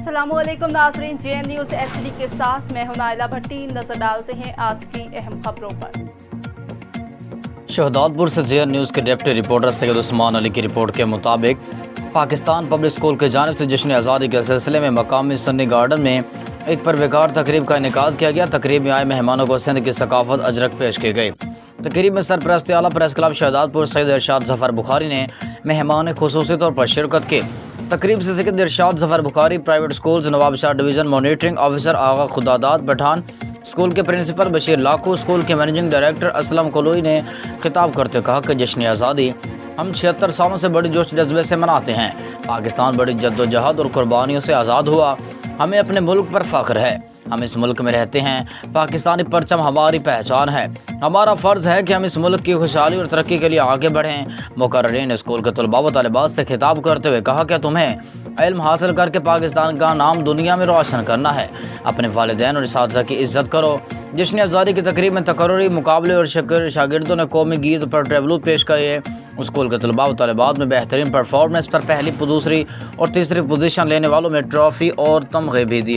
अस्सलाम वालेकुम नाज़रीन, JN न्यूज़ HD के साथ मैं हूं नाइला भट्टी। नजर डालते हैं आज की अहम खबरों पर। शहदादपुर से JN न्यूज़ के डिप्टी रिपोर्टर सैयद उस्मान अली की रिपोर्ट के मुताबिक पाकिस्तान पब्लिक स्कूल की जानिब से जश्न आज़ादी के सिलसिले में मकामी सन्नी गार्डन में एक परविकार तकरीब का इनेकाद किया गया। तकरीब में आए मेहमानों को सिंध की सकाफत अजरक पेश की गई। तकरीब में सरपरस्त आला प्रेस क्लब शहदादपुर सैयद इरशाद ज़फ़र बुखारी ने मेहमान खुसूसी तौर पर शिरकत की। तकरीब से सैयद इरशाद Zafar Bukhari private schools Nawab Shah division monitoring officer आगा खुदादाद पठान, स्कूल के प्रिंसिपल बशीर लाखू, स्कूल के मैनेजिंग डायरेक्टर असलम कलोई ने खिताब करते कहा कि जश्न आज़ादी हम 76 सालों से बड़ी जोश जज्बे से मनाते हैं। पाकिस्तान बड़ी जद्दोजहद और कुर्बानियों से आज़ाद हुआ। हमें अपने मुल्क पर फ़ख्र है। हम इस मुल्क में रहते हैं। पाकिस्तानी परचम हमारी पहचान है। हमारा फ़र्ज़ है कि हम इस मुल्क की खुशहाली और तरक्की के लिए आगे बढ़ें। मुकर्ररीन स्कूल के तलबा व तालिबात से खिताब करते हुए कहा कि तुम्हें इल्म हासिल करके पाकिस्तान का नाम दुनिया में रोशन करना है। अपने वालिदैन और इस्तिज़ा की इज़्ज़त करो। जश्न आज़ादी की तकरीब में तकर्रुरी मुकाबले और शागिर्दों ने कौमी गीत पर ट्रेवलू पेश किए। स्कूल के तलबा व तालिबात में बेहतरीन परफॉर्मेंस पर पहली, दूसरी और तीसरी पोजीशन लेने वालों में ट्रॉफ़ी और तमग़े भी दिए।